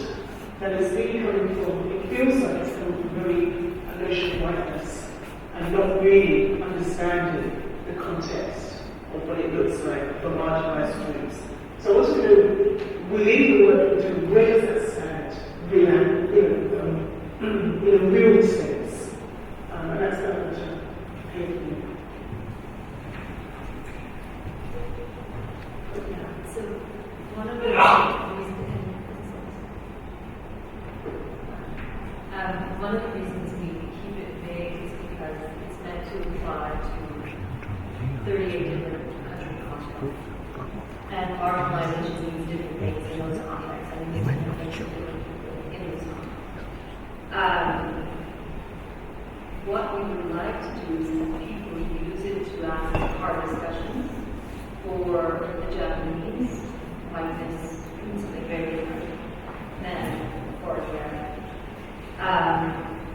Speaker 4: that it's really coming from, it feels like it's coming from very a notion of whiteness and not really understanding the context of what it looks like for marginalised groups. So I want to know, within the work we do, where does that stand in a real sense? And that's what I want to hear from you.
Speaker 2: Yeah, so one of the reasons we keep it vague is because it's meant to apply to 38 different country contexts. And our organization means different things in those contexts, and means different things in those contexts. What we would like to do is that people use it to ask hard discussions for the Japanese, whiteness, something very different than for Yerevan.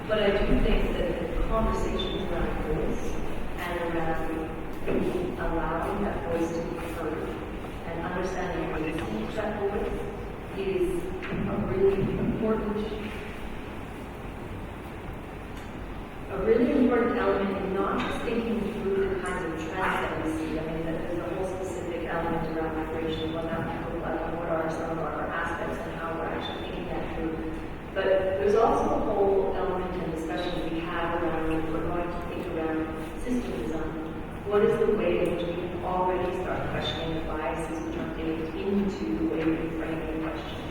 Speaker 2: But I do think that the conversations around voice and around allowing that voice to be heard and understanding how to teach that voice is a really important element in not just thinking through the kinds of trends that we see. I mean, there's a whole specific element around migration, what that might look like, and what are some of our aspects and how we're actually thinking that through. But there's also a whole element and discussion we have around, we're going to think around system design. What is the way in which we can already start questioning the biases which are baked into the way we frame the questions?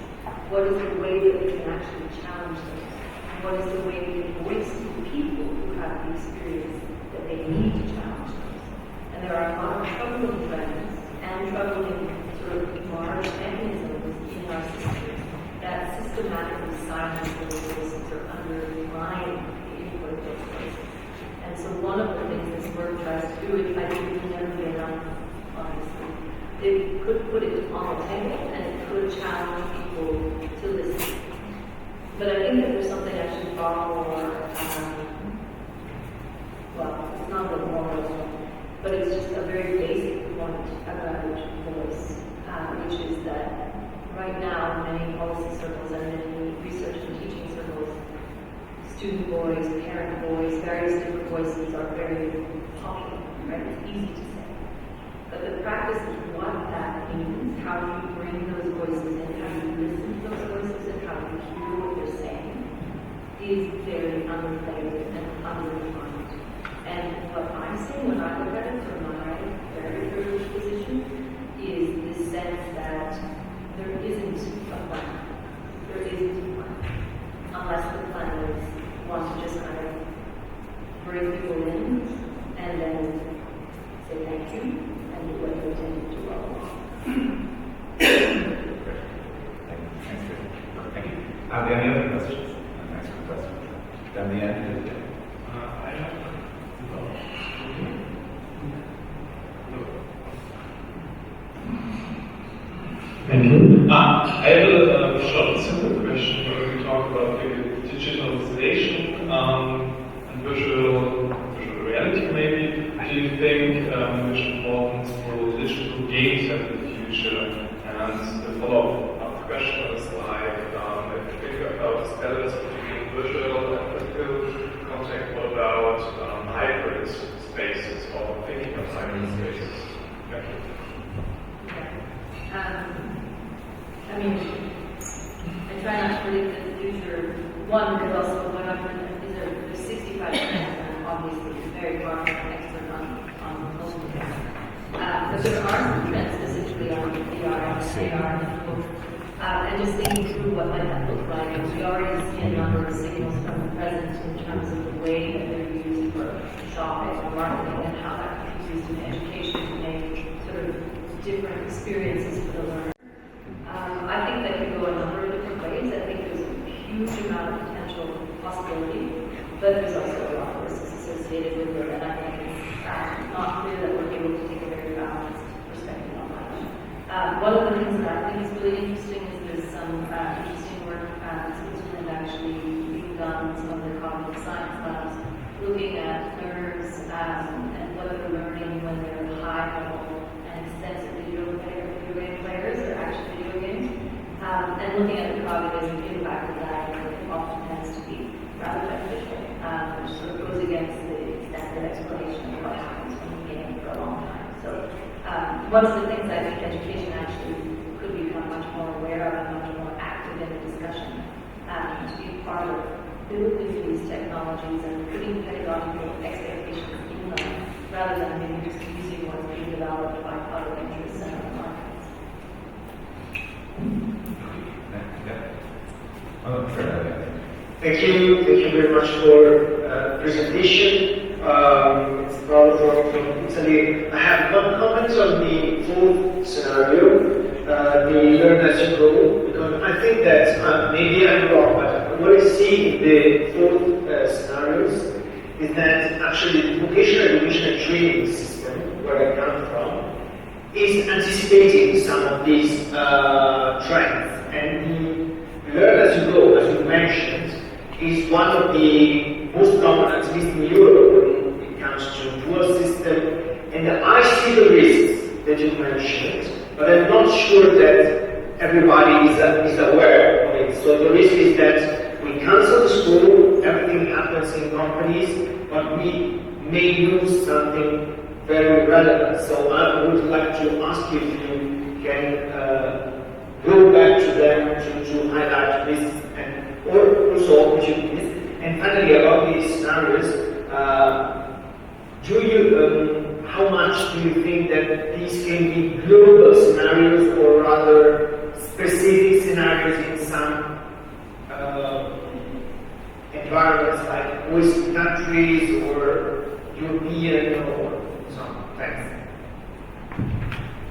Speaker 2: What is the way that we can actually challenge them? And what is the way we can voice to people who have the experience that they need to challenge those? And there are a lot of troubling trends and troubling sort of large mechanisms in our system that systematically silence those voices or undermine the input of those voices. And so one of the things this work tries to do, it I think it will never be enough, obviously. It could put it on the table and it could challenge people to listen. But I think that there's something actually far more, well, it's not the moral, but it's just a very basic point about voice, which is that right now, in many policy circles and many research and teaching circles, student voice, parent voice, various different voices are very popular, right? It's easy to say. But the practice of what that means, how do you bring those voices in, how do you listen to those voices, and how do you hear what they're saying, is very underplayed and underdefined. And what I'm seeing when I look at it from my very privileged position is this sense that there isn't a plan. There isn't a plan.
Speaker 5: I have a short, simple question. When we talk about digitalization and virtual reality, maybe, do you think which importance will digital games have in the future? And the follow-up question is like, if you think about this balance between virtual and physical contact, what about hybrid spaces or thinking of hybrid spaces? Thank you.
Speaker 2: I mean, I try not to predict the future. One, because also what I've heard is there's 65 and obviously very far from an expert on most of them. But there are some trends specifically on VR and AR and just thinking through what might that look like. And we already see a number of signals from the present in terms of the way that they're used for shopping and marketing and how that can be used in education to make sort of different experiences for the learner. I think that could go a number of different ways. I think there's a huge amount of potential possibility, but there's also a lot of risks associated with it, and I think it's not clear that we're able to take a very balanced perspective on that. One of the things that I think is really interesting is there's some interesting work in Switzerland actually being done in some of their cognitive science labs, looking at learners and what they're learning when they're high level and extensive video game players or action video games, and looking at the cognitive impact of that, it often tends to be rather beneficial, which sort of goes against the standard explanation of what happens when you game for a long time. So one of the things I think education actually could become much more aware of and much more active in the discussion, to be part of building these technologies and putting pedagogical expectations in them, rather than maybe just using what's being developed by public interest and other markets.
Speaker 6: Thank you very much for presentation. It's Paolo from Italy. I have one comment on the fourth scenario, the learn as you go, because I think that maybe I'm wrong, but what I see in the fourth scenarios is that actually the vocational education and training system, where I come from, is anticipating some of these trends. And the learn as you go, as you mentioned, is one of the most common, at least in Europe, when it comes to dual system. And I see the risks that you mentioned, but I'm not sure that everybody is aware of it. So the risk is that we cancel the school, everything happens in companies, but we may lose something very relevant. So I would like to ask you if you can go back to them to highlight risks and or also opportunities. And finally, about these scenarios, how much do you think that these can be global scenarios or rather specific scenarios in some environments like Western countries or European or so on? Thanks.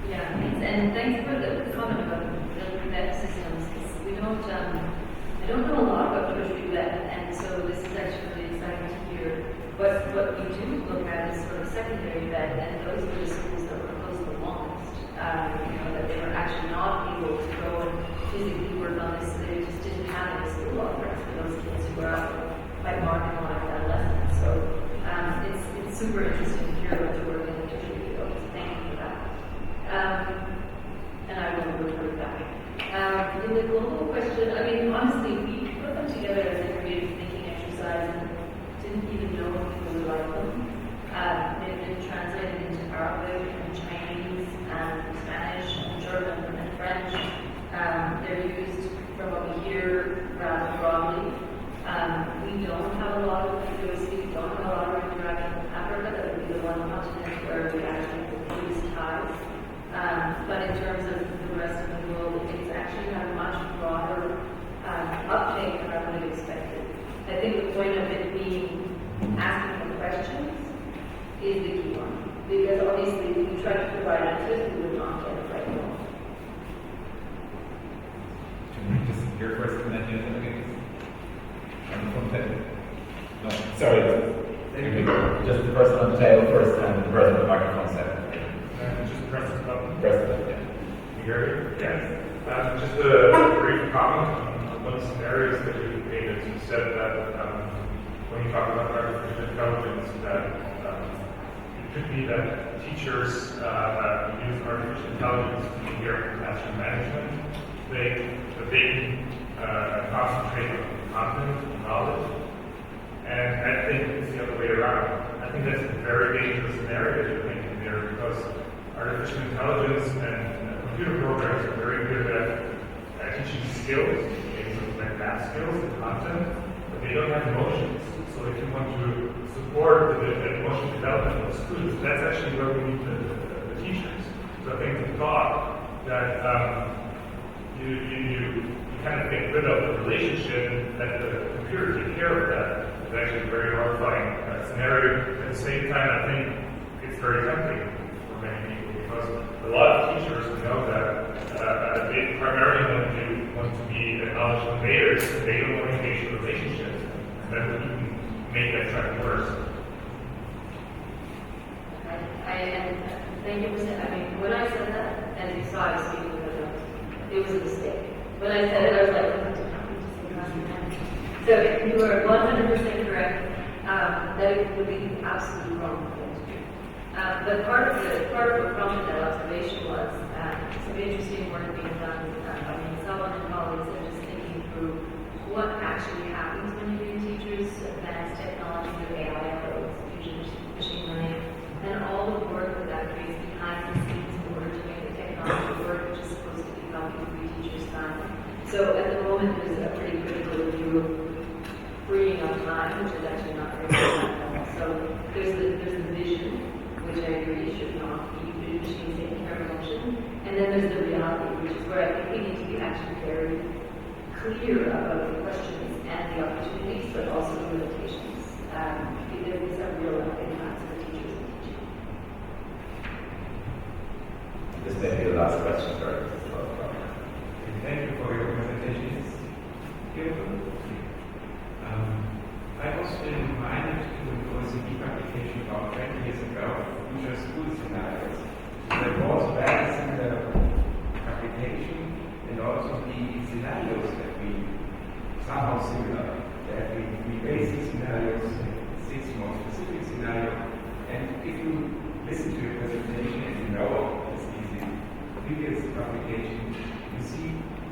Speaker 2: Yeah, and thanks for the comment about the vet systems. We don't, I don't know a lot about tertiary vet, and so this is actually really exciting to hear. But what we do look at is sort of secondary vet, and those were the schools that were closed the longest. That they were actually not able to go and physically work on this, so they just didn't have any school offerings for those kids who were out quite marginalized adolescents. So it's super interesting to hear about the work in the tertiary field. Thank you for that. And I will report back. In the global question, I mean, honestly, we put them together as a creative thinking exercise and didn't even know if people would like them. They've been translated into Arabic and Chinese and Spanish and German and French. They're used, from what we hear, rather broadly. We don't have a lot of, we don't have a lot of interaction with Africa. That would be the one continent where we actually use ties. But in terms of the rest of the world, it's actually had a much broader uptake than I would have expected. I think the point of it being asking the questions is the key one. Because obviously, if we try to provide answers, we would not get it right at all.
Speaker 3: Can we just hear first and then you on the front table? No, sorry. Just the person on the table first and the person on the microphone second.
Speaker 7: Just press the button.
Speaker 3: Press the button, yeah.
Speaker 7: You hear it? Yes. Just a brief comment on one of the scenarios that you painted. You said that when you talk about artificial intelligence, that it could be that teachers use artificial intelligence to inherit classroom management. That they can concentrate on content and knowledge. And I think it's the other way around. I think that's a very dangerous scenario that you're thinking there, because artificial intelligence and computer programs are very good at teaching skills, like math skills and content, but they don't have emotions. So if you want to support the emotional development of students, that's actually where we need the teachers. So I think the thought that you kind of get rid of the relationship and let the computer take care of that is actually a very horrifying scenario. At the same time, I think it's very tempting for many people, because a lot of teachers know that they primarily want to be knowledge conveyors. They don't want to engage in relationships, and that would even make that trend worse.
Speaker 2: Thank you for saying. I mean, when I said that, as you saw, I was speaking with them. It was a mistake. When I said it, I was like, so you are 100% correct. That it would be absolutely wrong thing to do. But part of what prompted that observation was some interesting work being done by myself and colleagues, and just thinking through what actually happens when you do teachers advanced technology with AI approaches, machine learning, and all the work that creates behind the scenes in order to make the technology work, which is supposed to be helping free teachers' time. So at the moment, there's a pretty critical view of freeing up time, which is actually not very good. So there's the vision, which I agree should not be machines taking care of emotion. And then there's the reality, which is where I think we need to be actually very clear about the questions and the opportunities, but also the limitations. These are real impacts for teachers and teaching.
Speaker 3: This may be the last question for us.
Speaker 8: Thank you for your presentations. I was reminded to an OECD publication about 20 years ago, future school scenarios. There was a very similar application, and also the scenarios that we somehow similar. That we basic scenarios, 6 more specific scenarios, and if you listen to your presentation and you know this easy previous publication, you see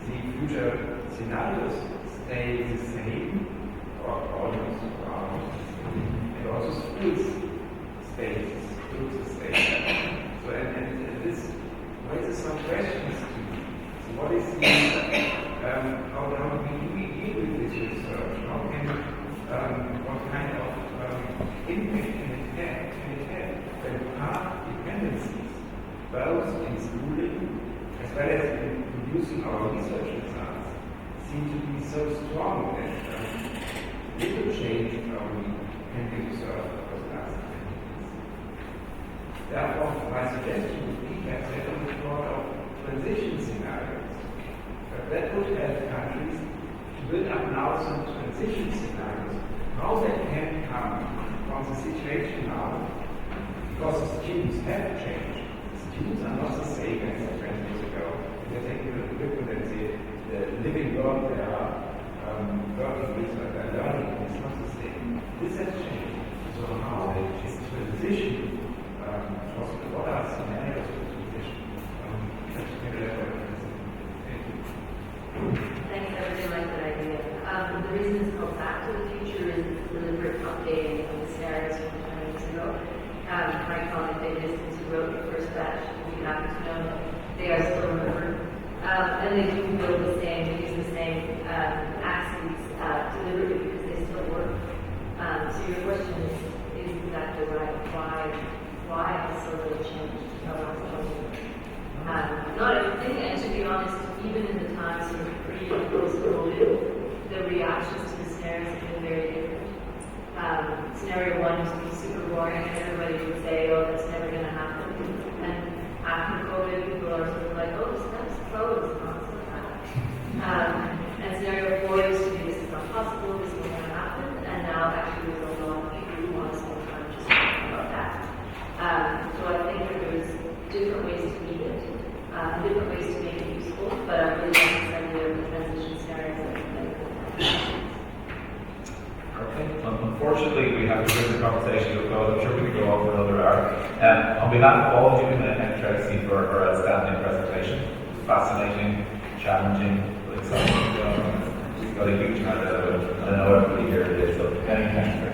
Speaker 8: the future scenarios stay the same or almost and also schools stay the same. So and this raises some questions to me. So what is the how do we deal with this research? How can what kind of impact can it have when path dependencies both in schooling as well as in producing our research results seem to be so strong that little change can be observed for the last 10 years. Therefore, my suggestion would be perhaps that we thought of transition scenarios. But that would help countries to build up now some transition scenarios, how they can come from the situation now, because the students have changed. The students are not the same as 20 years ago. They're taking a look at the living world they are working with, but they're learning. It's not the same. This has changed. So how is transition what are scenarios for transition?
Speaker 2: Thanks, I really like that idea. The reason it's called Back to the Future is it's deliberate updating of the scenarios from 20 years ago. My colleague David, who wrote the first batch, we happen to know that they are still remembered. And they do build the same, use the same axes deliberately because they still work. So your question is exactly right. Why has so little changed? Not everything, and to be honest, even in the times sort of pre and post-COVID, the reactions to the scenarios have been very different. Scenario 1 used to be super boring, and everybody would say, oh, that's never going to happen. And after COVID, people are sort of like, oh, this is closed, not so bad. And scenario 4 used to be, this is not possible, this is not going to happen. And now actually there's a lot of people who want to spend time just talking about that. So I think that there's different ways to meet it, different ways to make it useful, but I really
Speaker 3: Unfortunately, we have to bring the conversation to a close. I'm sure we could go on for another hour. On behalf of all of you, I thank Tracey for her outstanding presentation. Fascinating, challenging, but exciting. She's got a huge amount out of it. I know everybody here did, so many thanks for